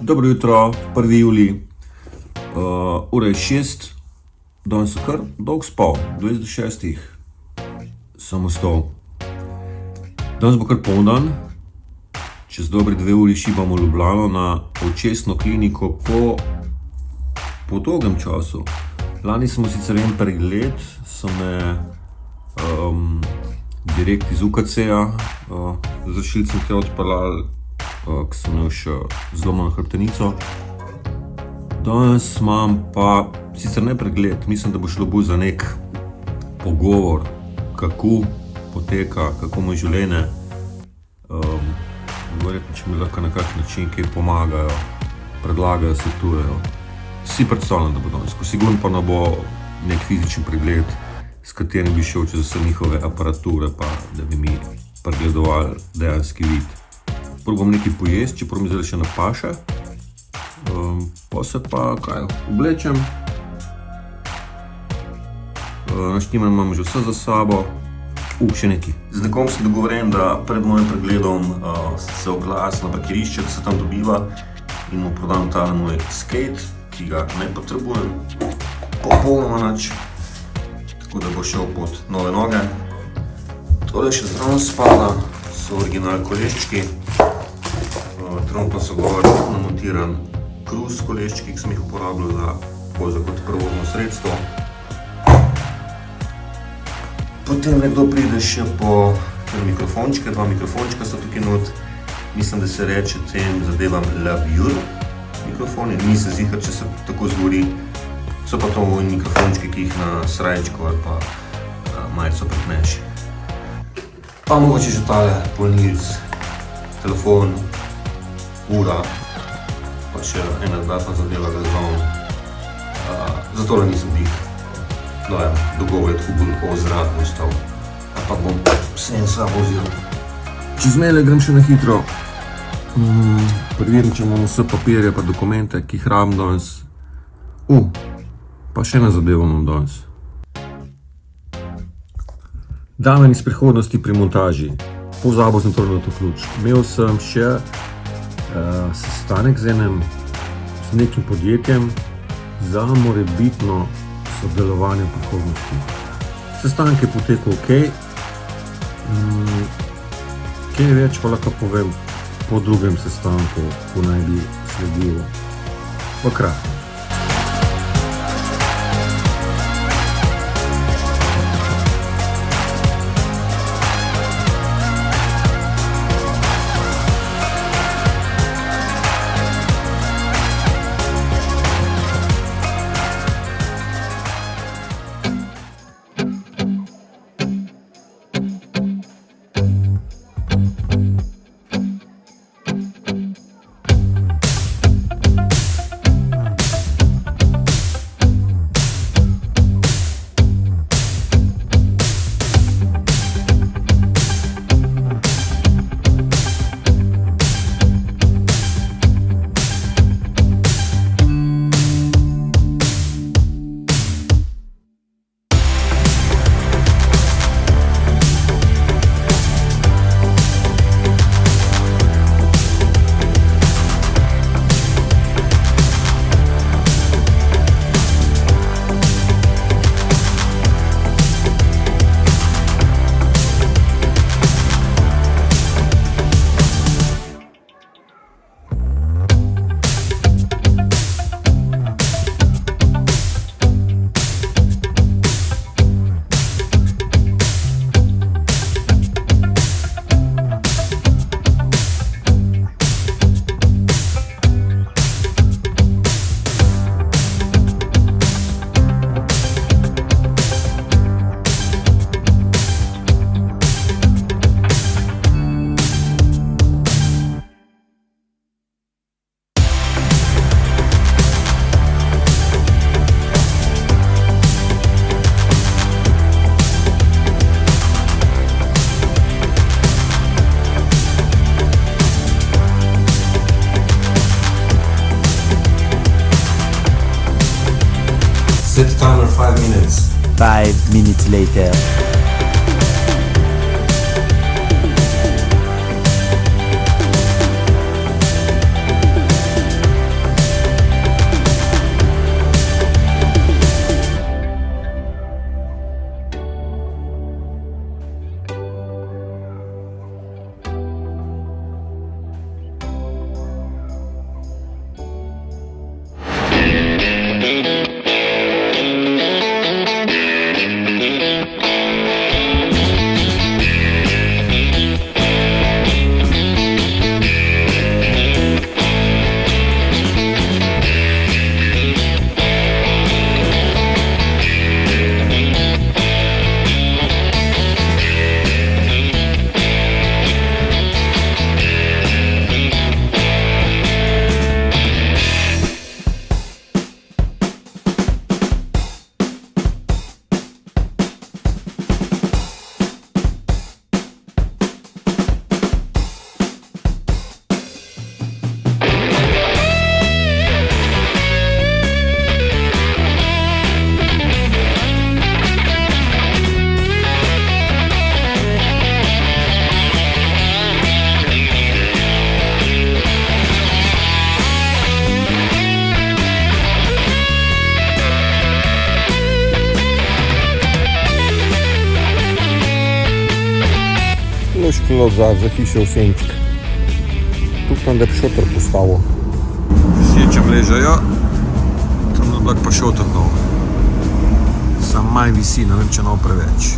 Dobro jutro, 1. julij, ura je 6, danes so kar dolg spal, 20 do 6 sem vstal. Danes bo kar poldan, čez dobri 2 uri šibamo v Ljubljano na očesno kliniko po dolgem času. Lani smo sicer en pregled, so me direkt iz UKC-ja z rešilcem te odpeljali, ko sem imel še zlomljeno hrbtenico. Danes imam pa sicer ne pregled, mislim, da bo šlo bolj za nek pogovor, kako poteka, kako mu je življenje. Verjetno, če mi lahko na kakšen način kaj pomagajo, predlagajo, svetujejo. Si predstavljam, da bo danes, ko sigurno pa ne bo nek fizičen pregled, s katerim bi šel čez vse njihove aparature, pa da bi mi pregledovali dejanski vid. Prvo bom nekaj pojest, čeprav mi zdaj še ne paše. Pa se pa oblečem. Naštiman imam že vse za sabo. Še nekaj. Z nekom sem dogovoren, da pred mojim pregledom se oglas na parkirišče, da se tam dobiva in mu prodam ta moj skate, ki ga ne potrebujem popolnoma nič. Tako da bo šel pod nove noge. Tole še zraven spada, so original koleščki. Trenutno so gor namontiran cruise koleščki, ki sem jih uporabljal za kot prevozno sredstvo. Potem nekdo pride še po mikrofončke, 2 mikrofončka so tukaj not. Mislim, da se reče tem zadevam Lavure mikrofoni. Nisem ziher, če se tako zgori. So pa to mikrofončki, ki jih na srajčko ali pa majico pripneš. Pa mogoče že tale polnilc, telefon, ura, pa še ena dodatna zadeva ga zraven. Zato nisem dih. Dogovor je tako bolj ozraden ostal. Ampak bom vse en sabo vzel. Čez maile grem še na hitro. Preverim, če imam vse papirje pa dokumente, ki jih rabim danes. Pa še ena zadeva imam danes. Dan iz prihodnosti pri montaži. Pozabil sem torej na to ključ. Imel sem še sestanek z nekim podjetjem za morebitno sodelovanje v prihodnosti. Sestanek je potekal okej. Kaj več pa lahko povem po drugem sestanku, ko naj bi sledil v kratkem. Set timer 5 minutes. 5 minutes later. Točki za hišo v senček. Tukaj da bi šotor postavil. Sečem ležejo, tam na blak pa šotor dol. Sam manj visi, ne vem, če no preveč.